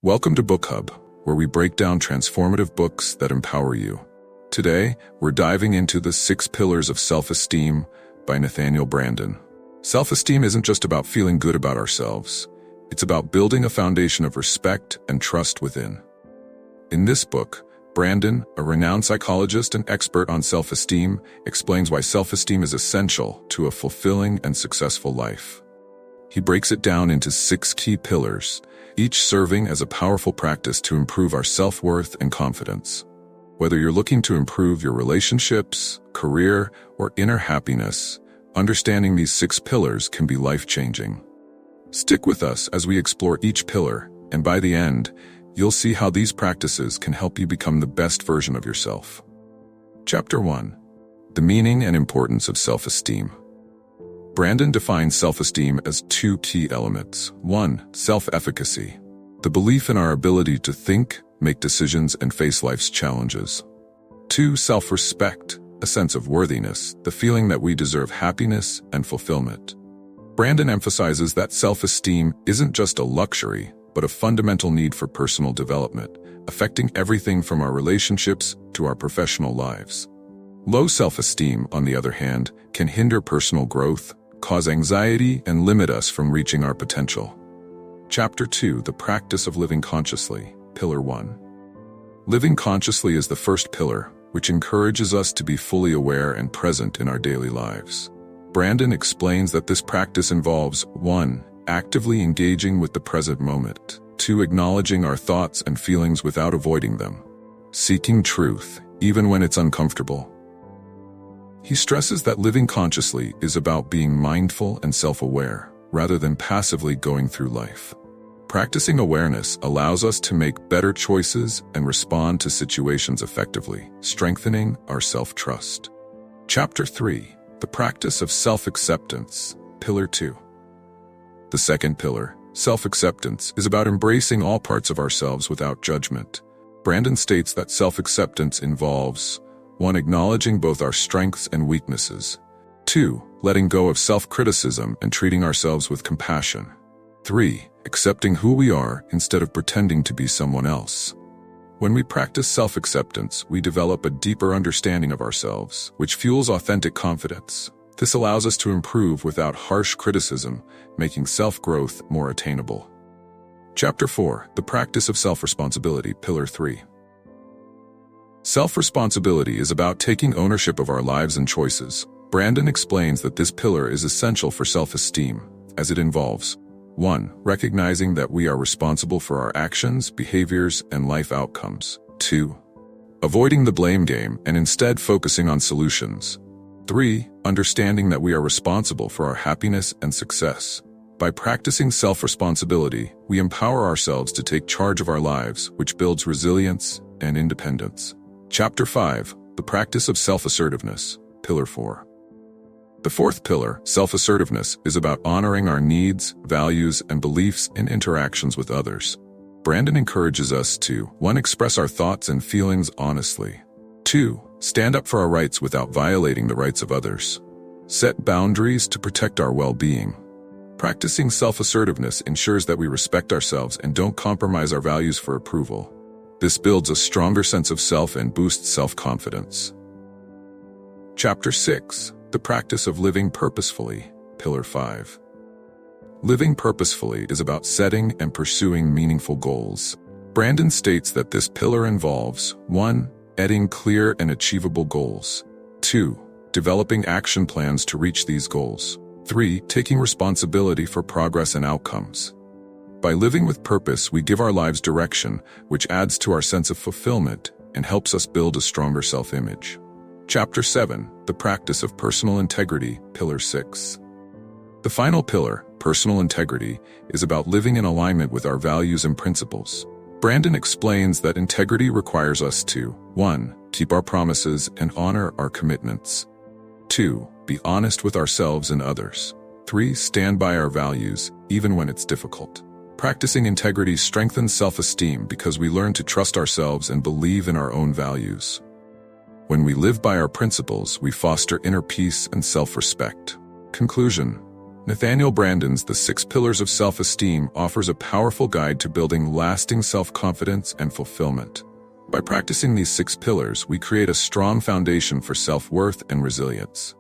Welcome to Book Hub, where we break down transformative books that empower you. Today, we're diving into the 6 Pillars of Self-Esteem by Nathaniel Branden. Self-esteem isn't just about feeling good about ourselves. It's about building a foundation of respect and trust within. In this book, Branden, a renowned psychologist and expert on self-esteem, explains why self-esteem is essential to a fulfilling and successful life. He breaks it down into 6 key pillars, each serving as a powerful practice to improve our self-worth and confidence. Whether you're looking to improve your relationships, career, or inner happiness, understanding these 6 pillars can be life-changing. Stick with us as we explore each pillar, and by the end, you'll see how these practices can help you become the best version of yourself. Chapter 1. The Meaning and Importance of Self-Esteem. Branden defines self-esteem as 2 key elements. 1. Self-efficacy, the belief in our ability to think, make decisions, and face life's challenges. 2. Self-respect, a sense of worthiness, the feeling that we deserve happiness and fulfillment. Branden emphasizes that self-esteem isn't just a luxury, but a fundamental need for personal development, affecting everything from our relationships to our professional lives. Low self-esteem, on the other hand, can hinder personal growth, cause anxiety, and limit us from reaching our potential. Chapter 2. The Practice of Living Consciously, Pillar 1. Living consciously is the first pillar, which encourages us to be fully aware and present in our daily lives. Branden explains that this practice involves 1. Actively engaging with the present moment. 2. Acknowledging our thoughts and feelings without avoiding them. Seeking truth, even when it's uncomfortable. He stresses that living consciously is about being mindful and self-aware, rather than passively going through life. Practicing awareness allows us to make better choices and respond to situations effectively, strengthening our self-trust. Chapter 3. The Practice of Self-Acceptance, Pillar 2. The second pillar, self-acceptance, is about embracing all parts of ourselves without judgment. Branden states that self-acceptance involves 1. Acknowledging both our strengths and weaknesses. 2. Letting go of self-criticism and treating ourselves with compassion. 3. Accepting who we are instead of pretending to be someone else. When we practice self-acceptance, we develop a deeper understanding of ourselves, which fuels authentic confidence. This allows us to improve without harsh criticism, making self-growth more attainable. Chapter 4. The Practice of Self-Responsibility, Pillar 3. Self-responsibility is about taking ownership of our lives and choices. Branden explains that this pillar is essential for self-esteem, as it involves 1. Recognizing that we are responsible for our actions, behaviors, and life outcomes. 2. Avoiding the blame game and instead focusing on solutions. 3. Understanding that we are responsible for our happiness and success. By practicing self-responsibility, we empower ourselves to take charge of our lives, which builds resilience and independence. Chapter 5. The Practice of Self-Assertiveness, Pillar 4. The fourth pillar, self-assertiveness, is about honoring our needs, values, and beliefs in interactions with others. Branden encourages us to 1. Express our thoughts and feelings honestly. 2. Stand up for our rights without violating the rights of others. Set boundaries to protect our well-being. Practicing self-assertiveness ensures that we respect ourselves and don't compromise our values for approval. This builds a stronger sense of self and boosts self-confidence. Chapter 6. The Practice of Living Purposefully, Pillar 5. Living purposefully is about setting and pursuing meaningful goals. Branden states that this pillar involves 1. Setting clear and achievable goals. 2. Developing action plans to reach these goals. 3. Taking responsibility for progress and outcomes. By living with purpose, we give our lives direction, which adds to our sense of fulfillment and helps us build a stronger self-image. Chapter 7. The Practice of Personal Integrity, Pillar 6. The final pillar, personal integrity, is about living in alignment with our values and principles. Branden explains that integrity requires us to 1. Keep our promises and honor our commitments. 2. Be honest with ourselves and others. 3. Stand by our values, even when it's difficult. Practicing integrity strengthens self-esteem because we learn to trust ourselves and believe in our own values. When we live by our principles, we foster inner peace and self-respect. Conclusion. Nathaniel Branden's The Six Pillars of Self-Esteem offers a powerful guide to building lasting self-confidence and fulfillment. By practicing these 6 pillars, we create a strong foundation for self-worth and resilience.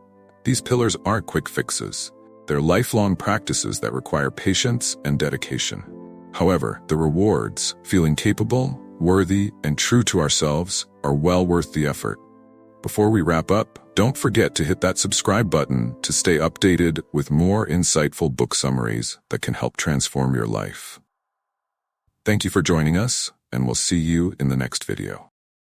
These pillars aren't quick fixes. They're lifelong practices that require patience and dedication. However, the rewards, feeling capable, worthy, and true to ourselves, are well worth the effort. Before we wrap up, don't forget to hit that subscribe button to stay updated with more insightful book summaries that can help transform your life. Thank you for joining us, and we'll see you in the next video.